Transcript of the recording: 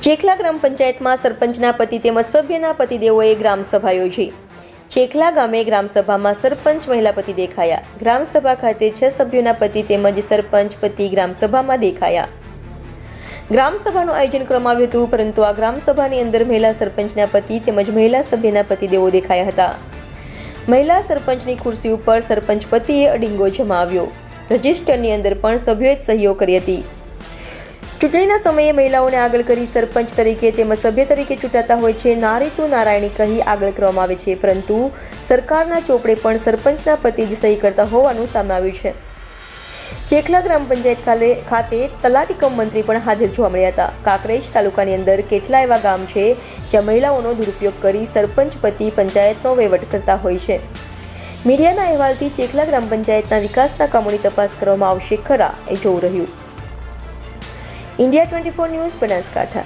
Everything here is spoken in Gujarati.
ચેખલા ગ્રામ પંચાયતમાં સરપંચના પતિ તેમજ સભ્યના પતિદેવોએ ગ્રામસભા યોજી। ચેખલા ગામે ગ્રામસભામાં સરપંચ મહિલા પતિ દેખાયા। ગ્રામસભા ખાતે 6 સભ્યોના પતિ તેમજ સરપંચ પતિ ગ્રામસભામાં દેખાયા। ગ્રામસભાનું આયોજન કરવામાં આવ્યું હતું, પરંતુ આ ગ્રામસભાની અંદર મહિલા સરપંચના પતિ તેમજ મહિલા સભ્યના પતિદેવો દેખાયા હતા। મહિલા સરપંચની ખુરશી ઉપર સરપંચ પતિએ અડીંગો જમાવ્યો। રજિસ્ટરની અંદર પણ સભ્યોએ જ સહીઓ કરી હતી। ચૂંટણીના સમયે મહિલાઓને આગળ કરી સરપંચ તરીકે તેમજ સભ્ય તરીકે ચૂંટાતા હોય છે। નારી તું નારાયણી કહી આગળ કરવામાં આવે છે, પરંતુ સરકારના ચોપડે પણ સરપંચના પતિ જ સહી કરતા હોવાનું સામે આવ્યું છે। ચેખલા ગ્રામ પંચાયત ખાતે તલાટી કમ મંત્રી પણ હાજર જોવા મળ્યા હતા। કાંકરેજ તાલુકાની અંદર કેટલા એવા ગામ છે જ્યાં મહિલાઓનો દુરુપયોગ કરી સરપંચ પતિ પંચાયતનો વહીવટ કરતા હોય છે। મીડિયાના અહેવાલથી ચેખલા ગ્રામ પંચાયતના વિકાસના કામોની તપાસ કરવામાં આવશે ખરા એ જોવું રહ્યું। India 24 news Banaskantha.